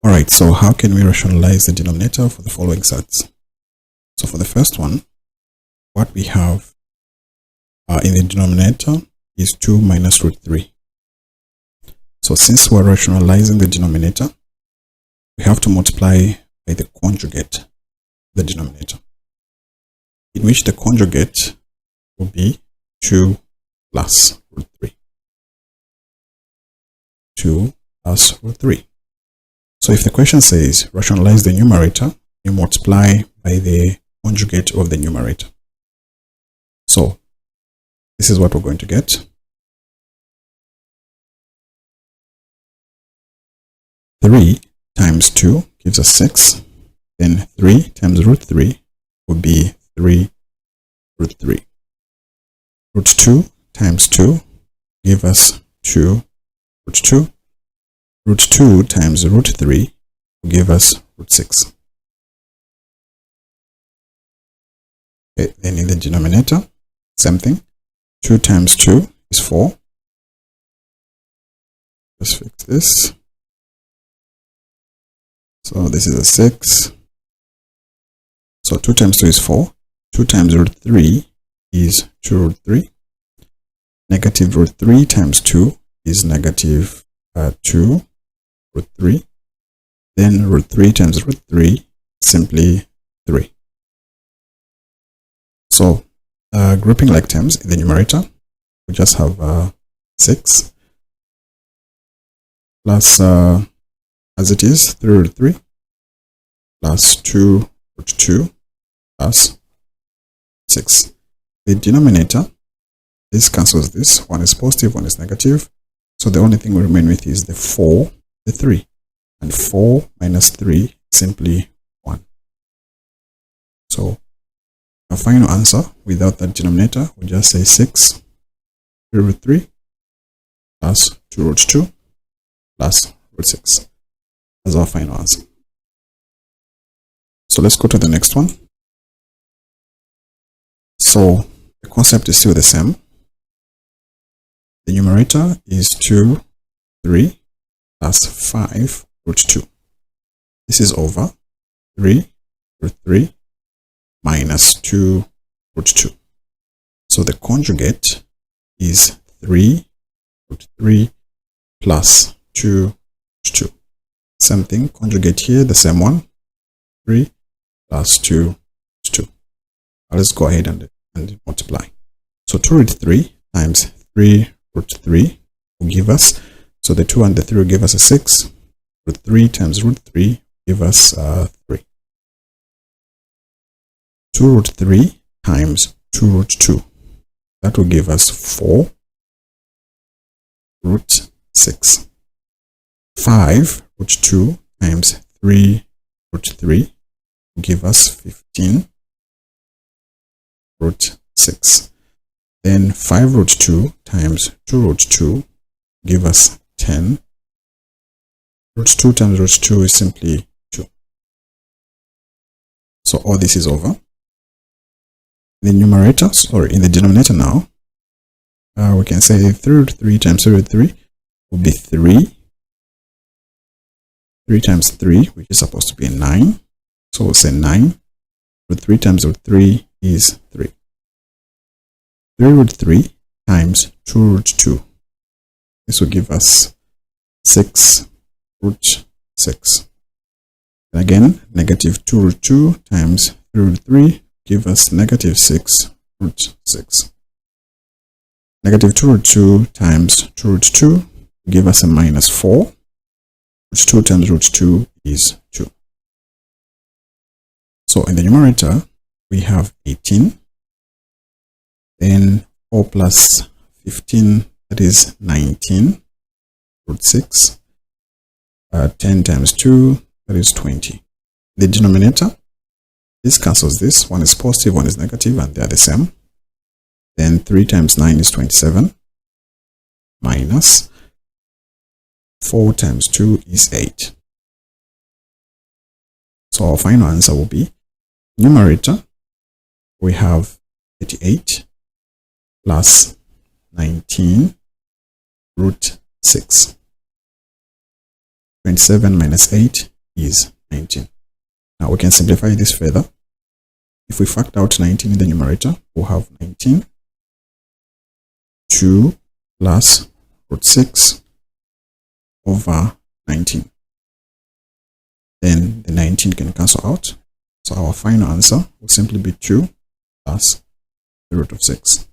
Alright, so how can we rationalize the denominator for the following sets? So for the first one, what we have in the denominator is 2 minus root 3. So since we're rationalizing the denominator, we have to multiply by the conjugate of the denominator, in which the conjugate will be 2 plus root 3. 2 plus root 3. So if the question says rationalize the numerator, you multiply by the conjugate of the numerator. So this is what we're going to get. 3 times 2 gives us 6. Then 3 times root 3 will be 3 root 3. Root 2 times 2 give us 2 root 2. Root 2 times root 3 will give us root 6. Okay, then in the denominator, same thing. 2 times 2 is 4. Let's fix this. So this is a 6. So 2 times 2 is 4. 2 times root 3 is 2 root 3. Negative root 3 times 2 is negative 2 root 3. Then root 3 times root 3 simply 3. So grouping like terms in the numerator, we just have 6 plus as it is 3 root 3 plus 2 root 2 plus 6. The denominator, this cancels this. One is positive, one is negative. So the only thing we remain with is the 4, the 3. And 4 minus 3 simply 1. So our final answer without that denominator, we just say 6 3 root 3 plus 2 root 2 plus root 6. That's our final answer. So let's go to the next one. So the concept is still the same. The numerator is 2, 3 plus 5 root 2. This is over 3 root 3 minus 2 root 2. So the conjugate is 3 root 3 plus 2 root 2. Same thing, conjugate here, the same one. 3 plus 2 root 2. Now let's go ahead and multiply. So 2 root 3 times 3 root 3 will give us, so the 2 and the 3 will give us a 6. Root 3 times root 3 give us 3. 2 root 3 times 2 root 2. That will give us 4 root 6. 5 root 2 times 3 root 3 will give us 15 root 6. Then 5 root 2 times 2 root 2 give us 10. Root 2 times root 2 is simply 2. So all this is over. In the numerator, in the denominator now, we can say 3 root 3 times 3 root 3 will be 3. 3 times 3, which is supposed to be a 9. So we'll say 9. Root 3 times root 3 is 3. 3 root 3 times 2 root 2. This will give us 6 root 6. And again, negative 2 root 2 times 3 root 3 give us negative 6 root 6. Negative 2 root 2 times 2 root 2 give us a minus 4. Root 2 times root 2 is 2. So in the numerator, we have 18. Then 4 plus 15, that is 19 root 6. 10 times 2, that is 20. The denominator, this cancels this. One is positive, one is negative, and they are the same. Then 3 times 9 is 27. Minus 4 times 2 is 8. So our final answer will be numerator, we have 38 plus 19 root 6. 27 minus 8 is 19. Now we can simplify this further. If we factor out 19 in the numerator, we'll have 19, 2 plus root 6 over 19. Then the 19 can cancel out. So our final answer will simply be 2 plus the root of 6.